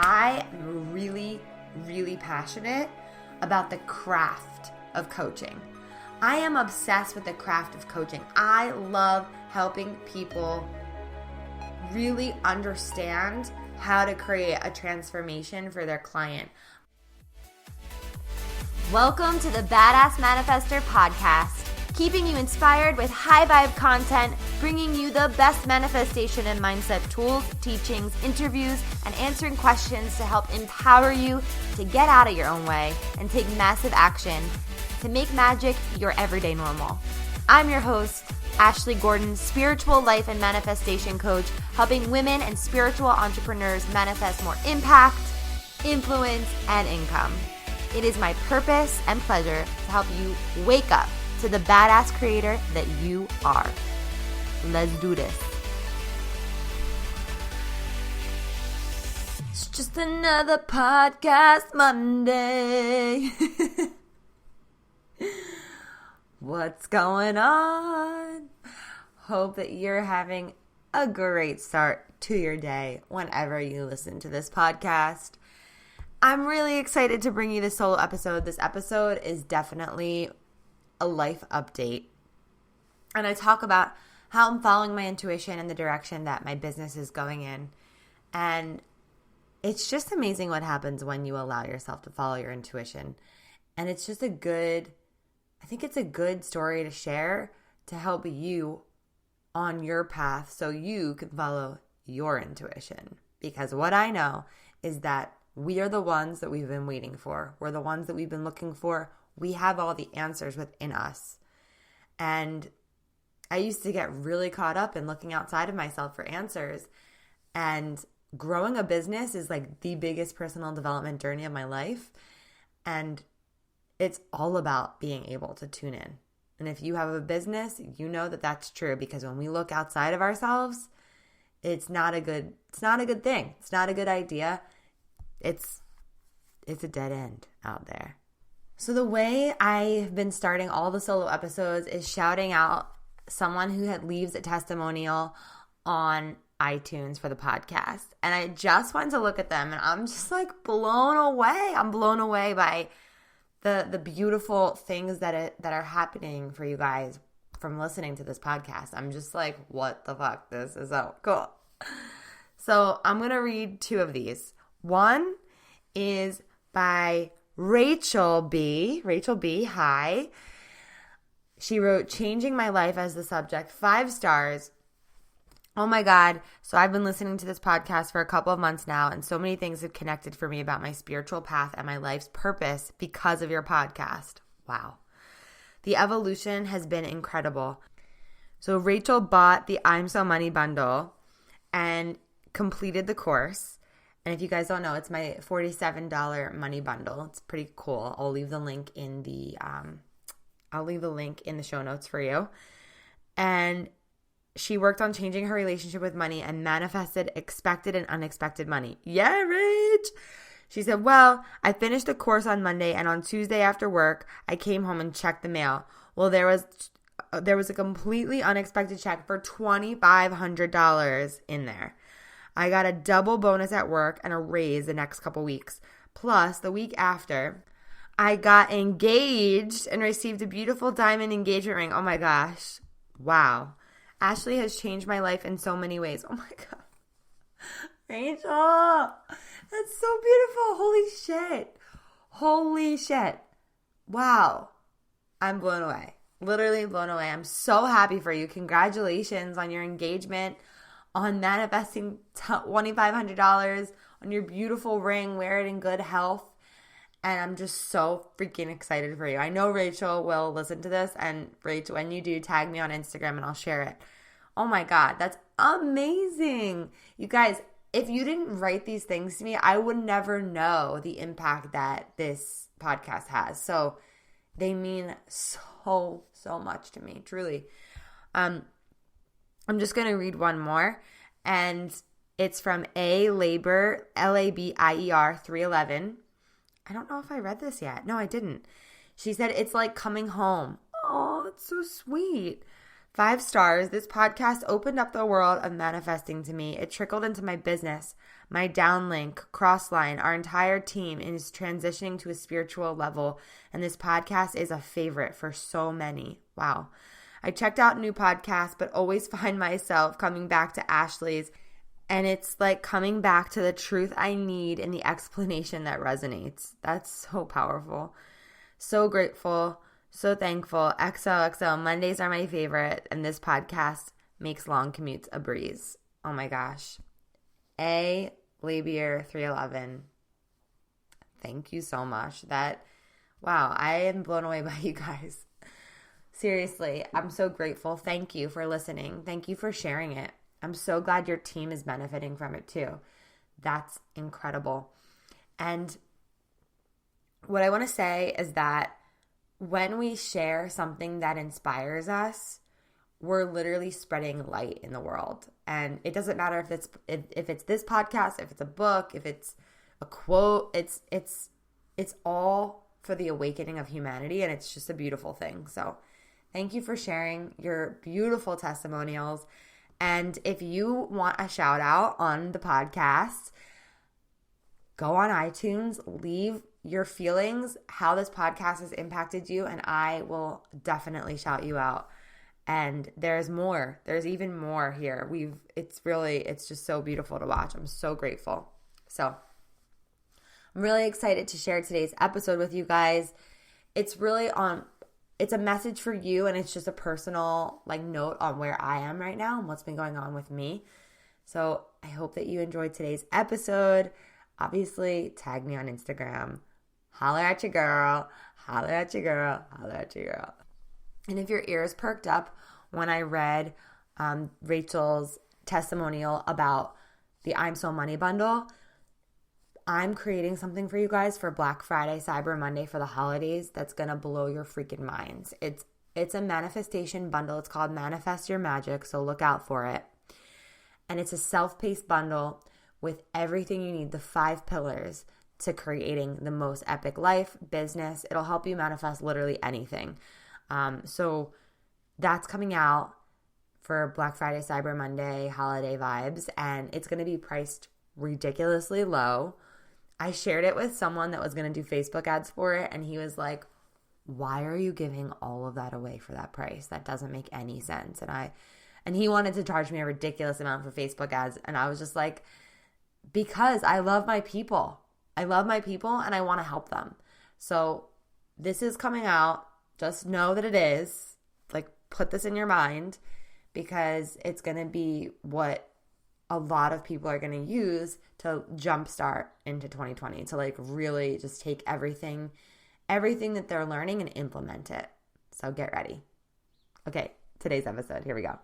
I am really, really passionate about the craft of coaching. I am obsessed with the craft of coaching. I love helping people really understand how to create a transformation for their client. Welcome to the Badass Manifester podcast, keeping you inspired with high vibe content, bringing you the best manifestation and mindset tools, teachings, interviews, and answering questions to help empower you to get out of your own way and take massive action to make magic your everyday normal. I'm your host, Ashley Gordon, spiritual life and manifestation coach, helping women and spiritual entrepreneurs manifest more impact, influence, and income. It is my purpose and pleasure to help you wake up to the badass creator that you are. Let's do this. It's just another podcast Monday. What's going on? Hope that you're having a great start to your day whenever you listen to this podcast. I'm really excited to bring you this solo episode. This episode is definitely a life update. And I talk about how I'm following my intuition and the direction that my business is going in. And it's just amazing what happens when you allow yourself to follow your intuition. And it's just I think it's a good story to share to help you on your path so you can follow your intuition. Because what I know is that we are the ones that we've been waiting for. We're the ones that we've been looking for. We have all the answers within us. And I used to get really caught up in looking outside of myself for answers. And growing a business is like the biggest personal development journey of my life. And it's all about being able to tune in. And if you have a business, you know that that's true, because when we look outside of ourselves, it's not a good thing. It's not a good idea. It's a dead end out there. So the way I've been starting all the solo episodes is shouting out someone who leaves a testimonial on iTunes for the podcast. And I just went to look at them and I'm just like blown away. I'm blown away by the beautiful things that are happening for you guys from listening to this podcast. I'm just like, what the fuck? This is so cool. So I'm going to read two of these. One is by Rachel B. Rachel B, hi. She wrote, "Changing my life" as the subject, 5 stars. Oh my God. So I've been listening to this podcast for a couple of months now, and so many things have connected for me about my spiritual path and my life's purpose because of your podcast. Wow. The evolution has been incredible. So Rachel bought the I'm So Money bundle and completed the course. And if you guys don't know, it's my $47 money bundle. It's pretty cool. I'll leave the link in the show notes for you. And she worked on changing her relationship with money and manifested expected and unexpected money. Yeah, Rach. She said, "Well, I finished the course on Monday, and on Tuesday after work, I came home and checked the mail. Well, there was a completely unexpected check for $2,500 in there. I got a double bonus at work and a raise the next couple weeks. Plus, the week after, I got engaged and received a beautiful diamond engagement ring. Oh my gosh. Wow. Ashley has changed my life in so many ways." Oh my God. Rachel, that's so beautiful. Holy shit. Holy shit. Wow. I'm blown away. Literally blown away. I'm so happy for you. Congratulations on your engagement, on manifesting $2,500, on your beautiful ring. Wear it in good health. And I'm just so freaking excited for you. I know Rachel will listen to this. And Rachel, when you do, tag me on Instagram and I'll share it. Oh my God, that's amazing. You guys, if you didn't write these things to me, I would never know the impact that this podcast has. So they mean so much to me, truly. I'm just going to read one more, and it's from A Labor, Labier 311. I don't know if I read this yet. No, I didn't. She said, "It's like coming home." Oh, that's so sweet. 5 stars. This podcast opened up the world of manifesting to me. It trickled into my business, my downlink, Crossline, our entire team is transitioning to a spiritual level, and this podcast is a favorite for so many. Wow. I checked out new podcasts, but always find myself coming back to Ashley's, and it's like coming back to the truth I need and the explanation that resonates. That's so powerful. So grateful, so thankful. XOXO, Mondays are my favorite, and this podcast makes long commutes a breeze. Oh my gosh. A Labier 311. Thank you so much. Wow, I am blown away by you guys. Seriously, I'm so grateful. Thank you for listening. Thank you for sharing it. I'm so glad your team is benefiting from it too. That's incredible. And what I want to say is that when we share something that inspires us, we're literally spreading light in the world. And it doesn't matter if it's this podcast, if it's a book, if it's a quote, it's all for the awakening of humanity, and it's just a beautiful thing. So thank you for sharing your beautiful testimonials. And if you want a shout out on the podcast, go on iTunes, leave your feelings, how this podcast has impacted you, and I will definitely shout you out. And there's more. There's even more here. It's just so beautiful to watch. I'm so grateful. So I'm really excited to share today's episode with you guys. It's a message for you, and it's just a personal note on where I am right now and what's been going on with me. So I hope that you enjoyed today's episode. Obviously, tag me on Instagram. Holler at your girl. Holler at your girl. Holler at your girl. And if your ears perked up when I read Rachel's testimonial about the I'm So Money bundle, I'm creating something for you guys for Black Friday, Cyber Monday, for the holidays that's going to blow your freaking minds. It's a manifestation bundle. It's called Manifest Your Magic, so look out for it. And it's a self-paced bundle with everything you need, the 5 pillars to creating the most epic life, business. It'll help you manifest literally anything. So that's coming out for Black Friday, Cyber Monday, holiday vibes, and it's going to be priced ridiculously low. I shared it with someone that was going to do Facebook ads for it, and he was like, why are you giving all of that away for that price? That doesn't make any sense. And he wanted to charge me a ridiculous amount for Facebook ads, and I was just like, because I love my people. I love my people, and I want to help them. So this is coming out. Just know that it is. Put this in your mind, because it's going to be what a lot of people are going to use to jumpstart into 2020, to really just take everything that they're learning and implement it. So get ready. Okay, today's episode. Here we go.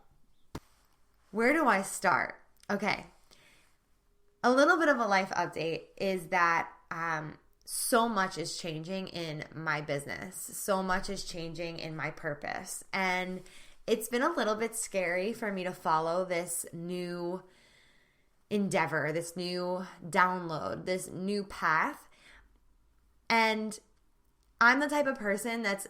Where do I start? Okay. A little bit of a life update is that so much is changing in my business. So much is changing in my purpose. And it's been a little bit scary for me to follow this new endeavor, this new download, this new path. And I'm the type of person that's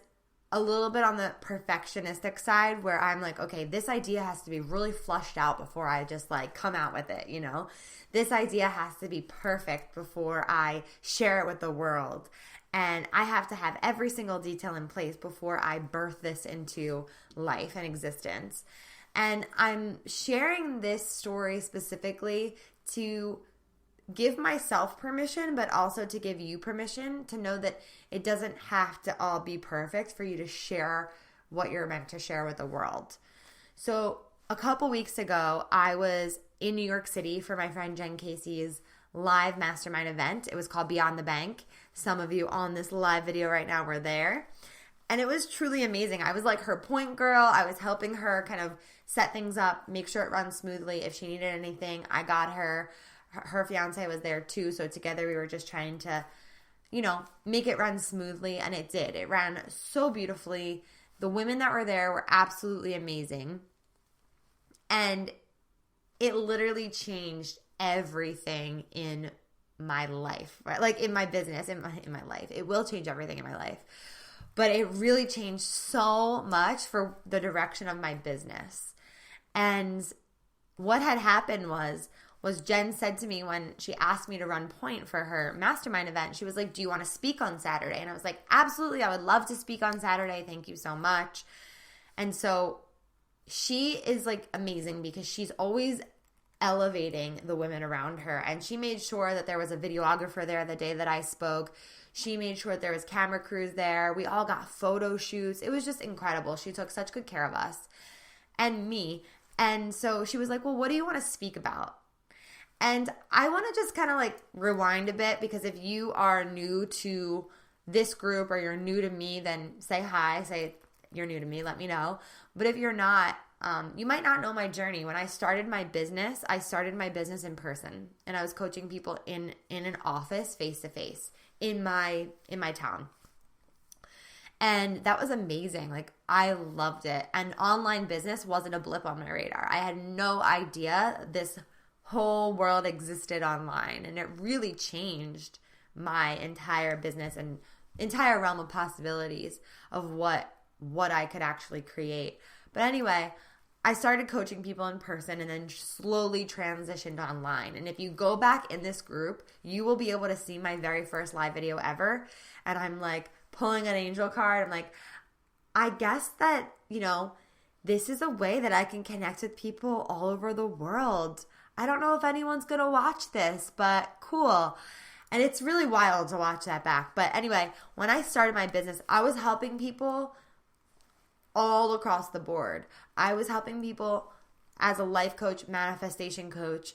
a little bit on the perfectionistic side, where I'm like, okay, this idea has to be really flushed out before I just come out with it, This idea has to be perfect before I share it with the world. And I have to have every single detail in place before I birth this into life and existence. And I'm sharing this story specifically to give myself permission, but also to give you permission to know that it doesn't have to all be perfect for you to share what you're meant to share with the world. So a couple weeks ago, I was in New York City for my friend Jen Casey's live mastermind event. It was called Beyond the Bank. Some of you on this live video right now were there. And it was truly amazing. I was like her point girl. I was helping her kind of set things up, make sure it runs smoothly. If she needed anything, I got her. Her fiance was there too. So together we were just trying to, make it run smoothly. And it did. It ran so beautifully. The women that were there were absolutely amazing. And it literally changed everything in my life, right? In my business, in my life. It will change everything in my life. But it really changed so much for the direction of my business. And what had happened was was Jen said to me when she asked me to run point for her mastermind event, she was like, do you want to speak on Saturday? And I was like, absolutely. I would love to speak on Saturday. Thank you so much. And so she is like amazing because she's always elevating the women around her. And she made sure that there was a videographer there the day that I spoke. She made sure that there was camera crews there. We all got photo shoots. It was just incredible. She took such good care of us and me. And so she was like, well, what do you want to speak about? And I want to just kind of like rewind a bit, because if you are new to this group or you're new to me, then say hi, say you're new to me, let me know. But if you're not, you might not know my journey. When I started my business in person, and I was coaching people in an office face to face in my town. And that was amazing. Like, I loved it. And online business wasn't a blip on my radar. I had no idea this whole world existed online, and it really changed my entire business and entire realm of possibilities of what I could actually create. But anyway, I started coaching people in person and then slowly transitioned online. And if you go back in this group, you will be able to see my very first live video ever. And I'm like pulling an angel card. I'm like, I guess that, this is a way that I can connect with people all over the world. I don't know if anyone's going to watch this, but cool. And it's really wild to watch that back. But anyway, when I started my business, I was helping people all across the board. I was helping people as a life coach, manifestation coach,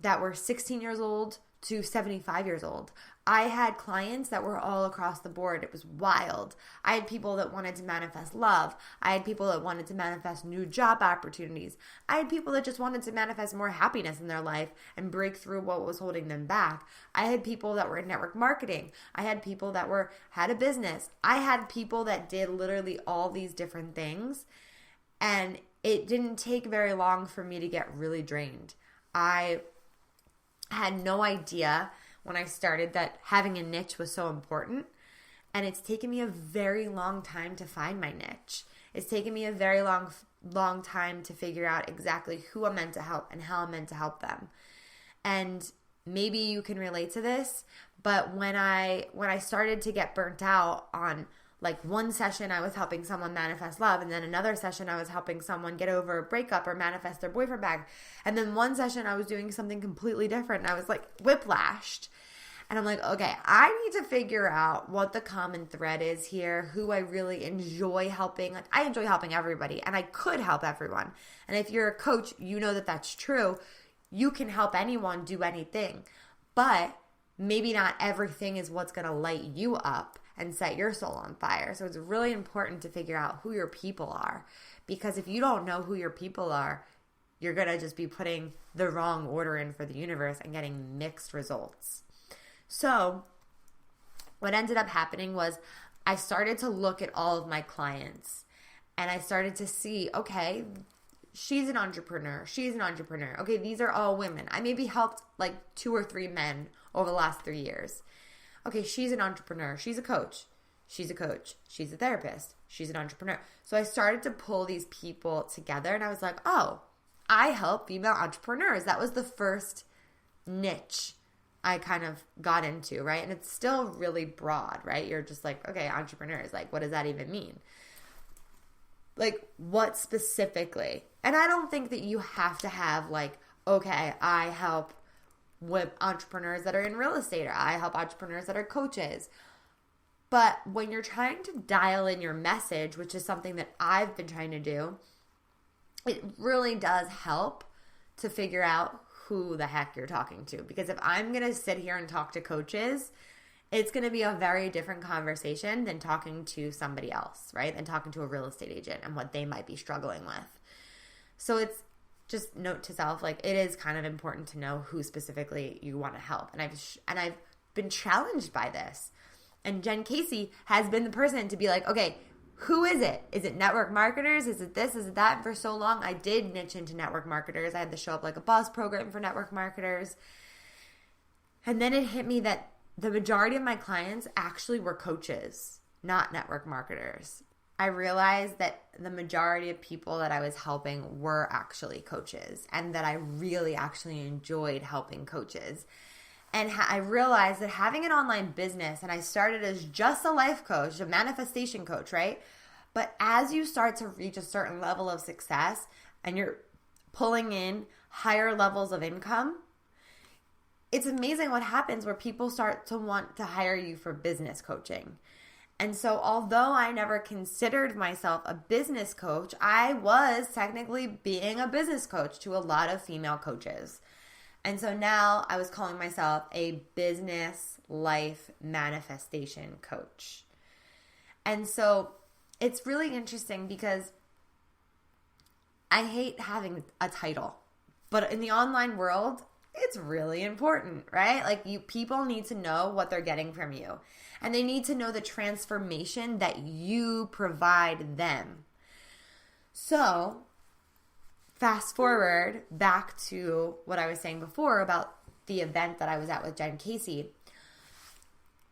that were 16 years old to 75 years old. I had clients that were all across the board. It was wild. I had people that wanted to manifest love. I had people that wanted to manifest new job opportunities. I had people that just wanted to manifest more happiness in their life and break through what was holding them back. I had people that were in network marketing. I had people that had a business. I had people that did literally all these different things. And it didn't take very long for me to get really drained. I had no idea when I started that having a niche was so important. And it's taken me a very long time to find my niche. It's taken me a very long time to figure out exactly who I'm meant to help and how I'm meant to help them. And maybe you can relate to this, but when I started to get burnt out on, like, one session I was helping someone manifest love, and then another session I was helping someone get over a breakup or manifest their boyfriend back, and then one session I was doing something completely different, and I was like whiplashed. And I'm like, okay, I need to figure out what the common thread is here, who I really enjoy helping. Like, I enjoy helping everybody, and I could help everyone. And if you're a coach, you know that that's true. You can help anyone do anything, but maybe not everything is what's going to light you up and set your soul on fire. So it's really important to figure out who your people are, because if you don't know who your people are, you're going to just be putting the wrong order in for the universe and getting mixed results. So what ended up happening was I started to look at all of my clients, and I started to see, okay, she's an entrepreneur. She's an entrepreneur. Okay, these are all women. I maybe helped like 2 or 3 men over the last 3 years. Okay, she's an entrepreneur. She's a coach. She's a coach. She's a therapist. She's an entrepreneur. So I started to pull these people together, and I was like, oh, I help female entrepreneurs. That was the first niche I kind of got into, right? And it's still really broad, right? You're just like, okay, entrepreneurs, like, what does that even mean? Like, what specifically? And I don't think that you have to have like, okay, I help with entrepreneurs that are in real estate, or I help entrepreneurs that are coaches. But when you're trying to dial in your message, which is something that I've been trying to do, it really does help to figure out who the heck you're talking to. Because if I'm going to sit here and talk to coaches, it's going to be a very different conversation than talking to somebody else, right? Than talking to a real estate agent and what they might be struggling with. So it's just note to self, like, it is kind of important to know who specifically you want to help. And I've been challenged by this. And Jen Casey has been the person to be like, okay, who is it? Is it network marketers? Is it this? Is it that? And for so long, I did niche into network marketers. I had the Show Up Like a Boss program for network marketers. And then it hit me that the majority of my clients actually were coaches, not network marketers. I realized that the majority of people that I was helping were actually coaches, and that I really actually enjoyed helping coaches. And I realized that having an online business, and I started as just a life coach, a manifestation coach, right? But as you start to reach a certain level of success and you're pulling in higher levels of income, it's amazing what happens where people start to want to hire you for business coaching. And so although I never considered myself a business coach, I was technically being a business coach to a lot of female coaches. And so now I was calling myself a business life manifestation coach. And so it's really interesting because I hate having a title, but in the online world, it's really important, right? Like people need to know what they're getting from you, and they need to know the transformation that you provide them. So fast forward back to what I was saying before about the event that I was at with Jen Casey.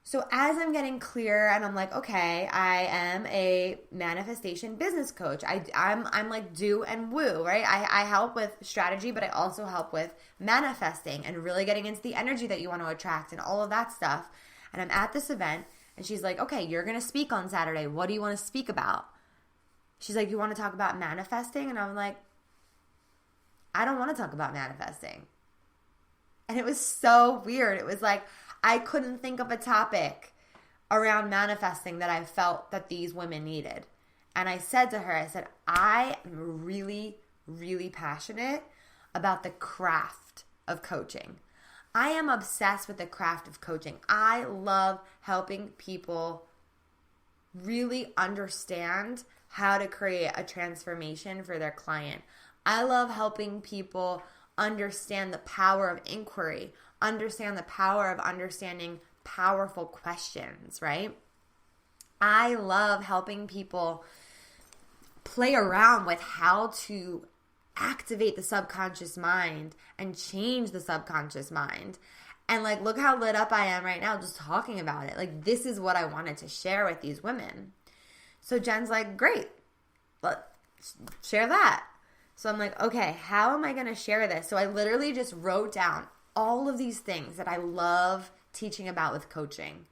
So as I'm getting clear and I'm like, okay, I am a manifestation business coach. I'm like do and woo, right? I help with strategy, but I also help with manifesting and really getting into the energy that you want to attract and all of that stuff. And I'm at this event and she's like, okay, you're going to speak on Saturday. What do you want to speak about? She's like, you want to talk about manifesting? And I'm like, I don't want to talk about manifesting. And it was so weird. It was like, I couldn't think of a topic around manifesting that I felt that these women needed. And I said to her, I said, I am really, really passionate about the craft of coaching. I am obsessed with the craft of coaching. I love helping people really understand how to create a transformation for their client. I love helping people understand the power of inquiry, understand the power of understanding powerful questions, right? I love helping people play around with how to activate the subconscious mind and change the subconscious mind. And like, look how lit up I am right now just talking about it. Like, this is what I wanted to share with these women. So Jen's like, great, let's share that. So I'm like, okay, how am I going to share this? So I literally just wrote down all of these things that I love teaching about with coaching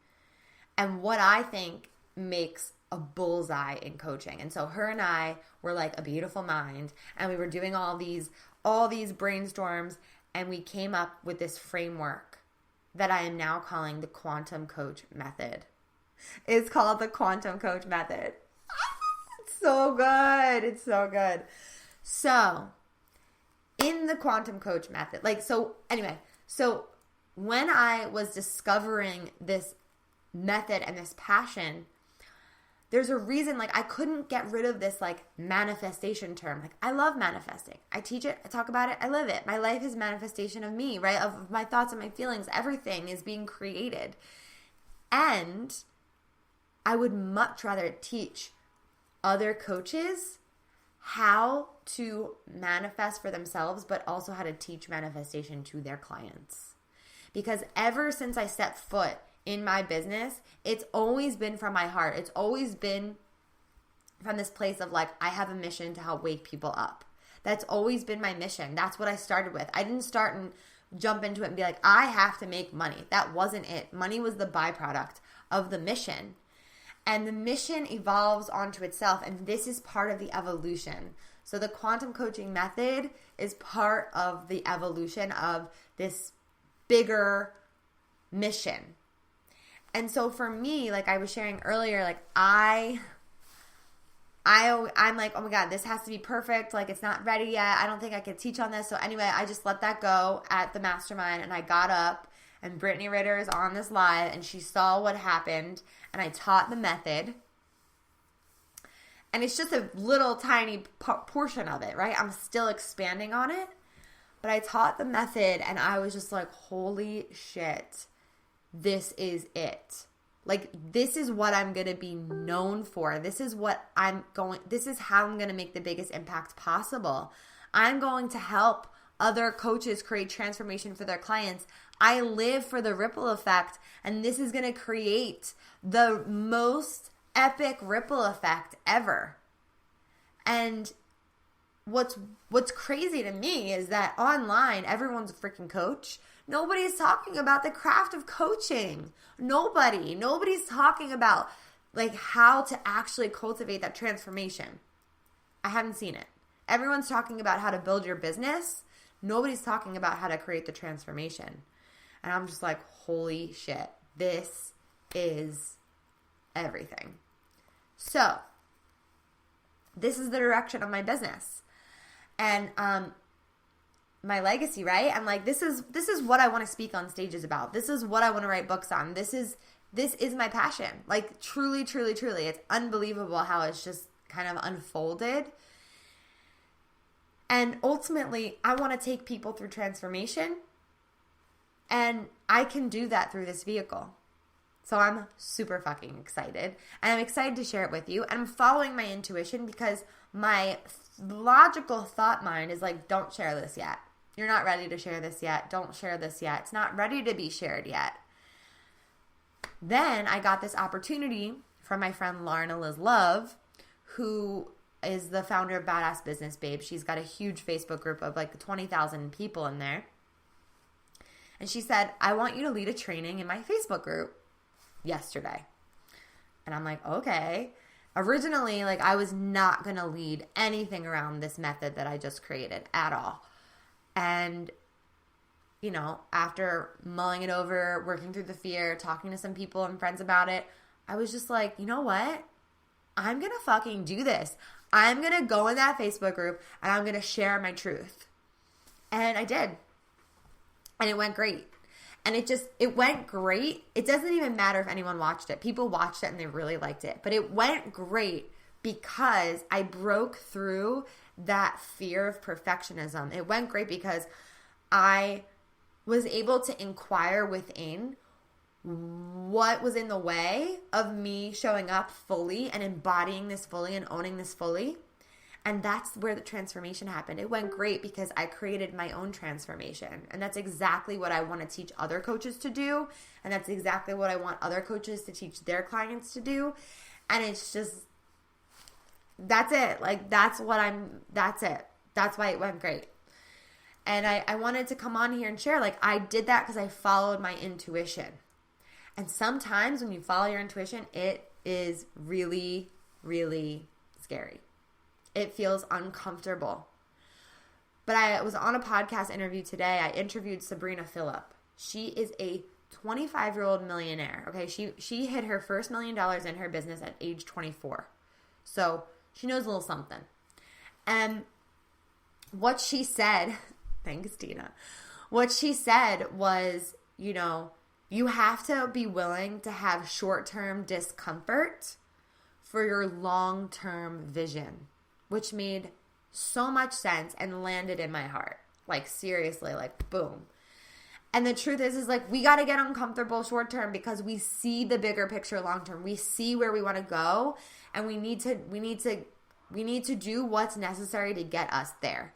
and what I think makes a bullseye in coaching. And so her and I were like a beautiful mind, and we were doing all these brainstorms, and we came up with this framework that I am now calling the Quantum Coach Method. It's called the Quantum Coach Method. It's so good. It's so good. So in the Quantum Coach Method, so when I was discovering this method and this passion, there's a reason, like, I couldn't get rid of this, like, manifestation term. Like, I love manifesting. I teach it. I talk about it. I live it. My life is manifestation of me, right? Of my thoughts and my feelings. Everything is being created. And I would much rather teach other coaches how to manifest for themselves, but also how to teach manifestation to their clients. Because ever since I stepped foot in my business, it's always been from my heart. It's always been from this place of like, I have a mission to help wake people up. That's always been my mission. That's what I started with. I didn't start and jump into it and be like, I have to make money. That wasn't it. Money was the byproduct of the mission. And the mission evolves onto itself, and this is part of the evolution. So the quantum coaching method is part of the evolution of this bigger mission. And so for me, like I was sharing earlier, like I'm like, oh my God, this has to be perfect. Like, it's not ready yet. I don't think I could teach on this. So anyway, I just let that go at the mastermind, and I got up, and Brittany Ritter is on this live, and she saw what happened, and I taught the method. And it's just a little tiny portion of it, right? I'm still expanding on it. But I taught the method, and I was just like, holy shit, this is it. Like, this is what I'm going to be known for. This is how I'm going to make the biggest impact possible. I'm going to help other coaches create transformation for their clients. I live for the ripple effect, and this is going to create the most epic ripple effect ever. And what's crazy to me is that online, everyone's a freaking coach. Nobody's talking about the craft of coaching. Nobody's talking about like how to actually cultivate that transformation. I haven't seen it. Everyone's talking about how to build your business. Nobody's talking about how to create the transformation. And I'm just like, holy shit, this is everything. So, this is the direction of my business. And my legacy, right? I'm like, this is what I want to speak on stages about. This is what I want to write books on. This is my passion. Like, truly, truly, truly. It's unbelievable how it's just kind of unfolded. And ultimately, I want to take people through transformation. And I can do that through this vehicle. So I'm super fucking excited. And I'm excited to share it with you. And I'm following my intuition because my logical thought mind is like, don't share this yet. You're not ready to share this yet. Don't share this yet. It's not ready to be shared yet. Then I got this opportunity from my friend Lauren Liz Love, who is the founder of Badass Business Babe. She's got a huge Facebook group of like 20,000 people in there. And she said, I want you to lead a training in my Facebook group yesterday. And I'm like, okay. Originally, like I was not going to lead anything around this method that I just created at all. And, you know, after mulling it over, working through the fear, talking to some people and friends about it, I was just like, you know what? I'm going to fucking do this. I'm going to go in that Facebook group and I'm going to share my truth. And I did. And it went great. And it went great. It doesn't even matter if anyone watched it. People watched it and they really liked it. But it went great because I broke through that fear of perfectionism. It went great because I was able to inquire within what was in the way of me showing up fully and embodying this fully and owning this fully. And that's where the transformation happened. It went great because I created my own transformation. And that's exactly what I want to teach other coaches to do. And that's exactly what I want other coaches to teach their clients to do. And it's just, that's it. Like, that's it. That's why it went great. And I wanted to come on here and share, like, I did that because I followed my intuition. And sometimes when you follow your intuition, it is really, really scary. It feels uncomfortable. But I was on a podcast interview today. I interviewed Sabrina Phillip. She is a 25-year-old millionaire. Okay, she hit her first $1 million in her business at age 24. So she knows a little something. And what she said, thanks, Tina. What she said was, you know, you have to be willing to have short-term discomfort for your long-term vision. Which made so much sense and landed in my heart. Like, seriously, like, boom. And the truth is like, we got to get uncomfortable short term because we see the bigger picture long term. We see where we want to go, and we need to do what's necessary to get us there.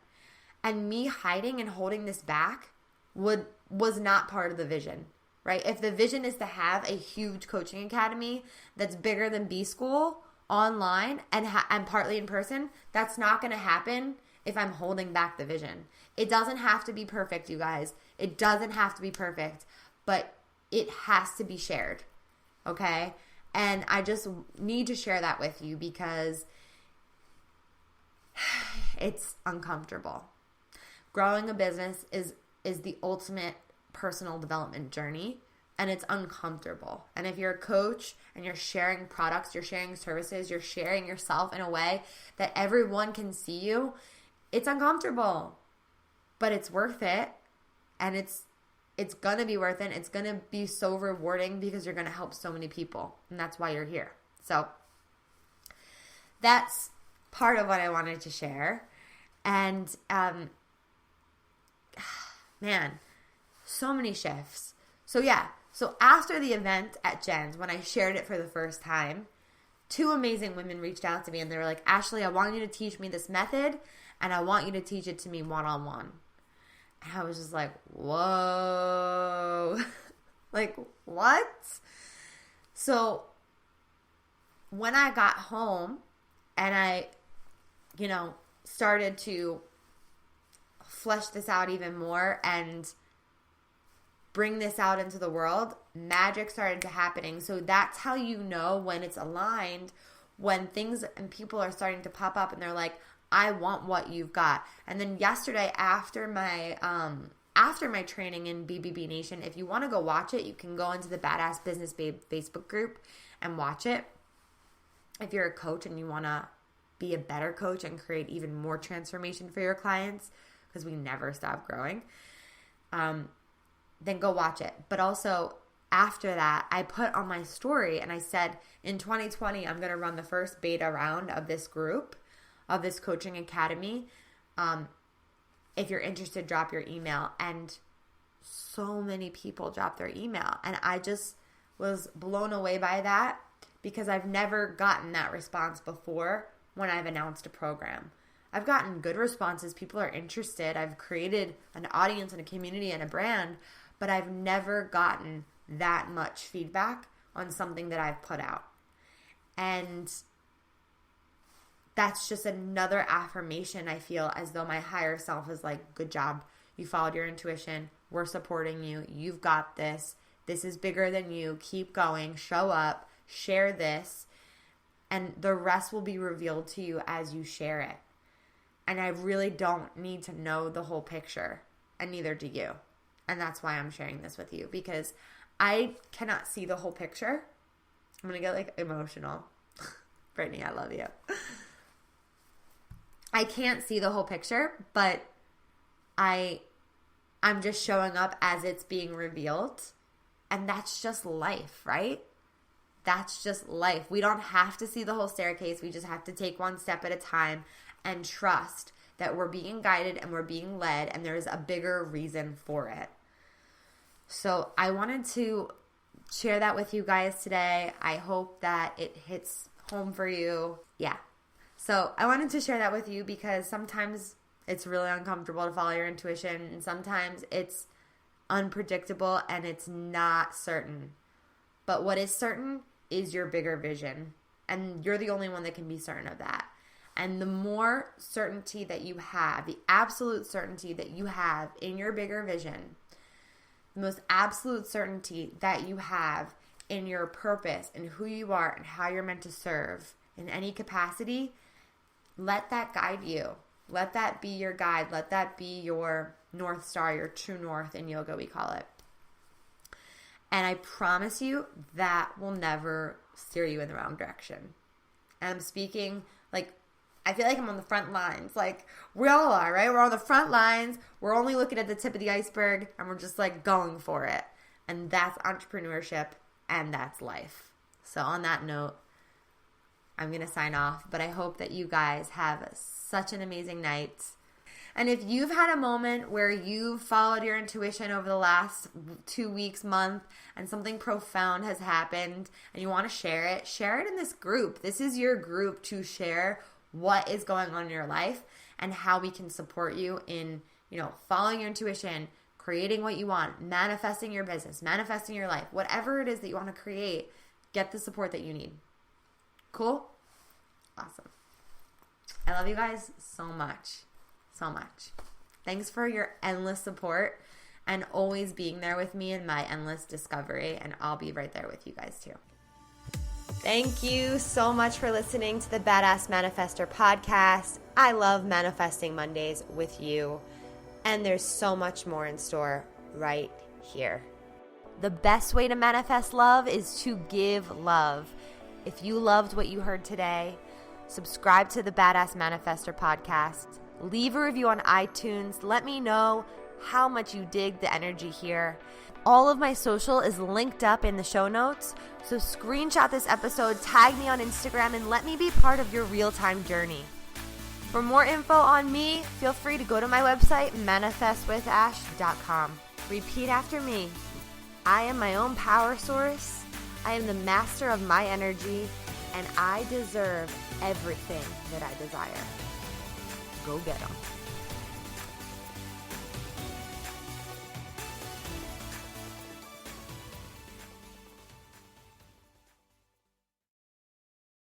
And me hiding and holding this back was not part of the vision, right? If the vision is to have a huge coaching academy that's bigger than B School, online and partly in person, that's not going to happen if I'm holding back the vision. It doesn't have to be perfect, you guys. It doesn't have to be perfect, but it has to be shared, okay? And I just need to share that with you because it's uncomfortable. Growing a business is the ultimate personal development journey. And it's uncomfortable. And if you're a coach and you're sharing products, you're sharing services, you're sharing yourself in a way that everyone can see you, it's uncomfortable. But it's worth it. And it's going to be worth it. It's going to be so rewarding because you're going to help so many people. And that's why you're here. So that's part of what I wanted to share. And, man, so many shifts. So yeah. So after the event at Jen's, when I shared it for the first time, 2 amazing women reached out to me and they were like, Ashley, I want you to teach me this method and I want you to teach it to me one-on-one. And I was just like, whoa, like what? So when I got home and I, started to flesh this out even more and bring this out into the world, magic started to happening. So that's how you know when it's aligned, when things and people are starting to pop up and they're like, I want what you've got. And then yesterday after my training in BBB Nation, if you want to go watch it, you can go into the Badass Business Babe Facebook group and watch it. If you're a coach and you want to be a better coach and create even more transformation for your clients, because we never stop growing, then go watch it. But also after that, I put on my story and I said, in 2020, I'm going to run the first beta round of this group, of this coaching academy. If you're interested, drop your email. And so many people dropped their email. And I just was blown away by that because I've never gotten that response before when I've announced a program. I've gotten good responses. People are interested. I've created an audience and a community and a brand, but I've never gotten that much feedback on something that I've put out. And that's just another affirmation. I feel as though my higher self is like, good job. You followed your intuition. We're supporting you. You've got this. This is bigger than you. Keep going. Show up. Share this. And the rest will be revealed to you as you share it. And I really don't need to know the whole picture. And neither do you. And that's why I'm sharing this with you. Because I cannot see the whole picture. I'm going to get emotional. Brittany, I love you. I can't see the whole picture, but I'm just showing up as it's being revealed. And that's just life, right? That's just life. We don't have to see the whole staircase. We just have to take one step at a time and trust that we're being guided and we're being led and there's a bigger reason for it. So I wanted to share that with you guys today. I hope that it hits home for you. Yeah. So I wanted to share that with you because sometimes it's really uncomfortable to follow your intuition and sometimes it's unpredictable and it's not certain. But what is certain is your bigger vision. And you're the only one that can be certain of that. And the more certainty that you have, the absolute certainty that you have in your bigger vision, the most absolute certainty that you have in your purpose and who you are and how you're meant to serve in any capacity, let that guide you. Let that be your guide. Let that be your North Star, your true north in yoga, we call it. And I promise you that will never steer you in the wrong direction. And I'm speaking I feel like I'm on the front lines. We all are, right? We're on the front lines. We're only looking at the tip of the iceberg and we're just going for it. And that's entrepreneurship and that's life. So on that note, I'm going to sign off. But I hope that you guys have such an amazing night. And if you've had a moment where you've followed your intuition over the last 2 weeks, month, and something profound has happened and you want to share it in this group. This is your group to share what is going on in your life and how we can support you in, following your intuition, creating what you want, manifesting your business, manifesting your life, whatever it is that you want to create, get the support that you need. Cool? Awesome. I love you guys so much. So much. Thanks for your endless support and always being there with me in my endless discovery. And I'll be right there with you guys too. Thank you so much for listening to the Badass Manifester podcast. I love manifesting Mondays with you. And there's so much more in store right here. The best way to manifest love is to give love. If you loved what you heard today, subscribe to the Badass Manifester podcast. Leave a review on iTunes. Let me know how much you dig the energy here. All of my social is linked up in the show notes. So screenshot this episode, tag me on Instagram, and let me be part of your real-time journey. For more info on me, feel free to go to my website, manifestwithash.com. Repeat after me. I am my own power source. I am the master of my energy, and I deserve everything that I desire. Go get them.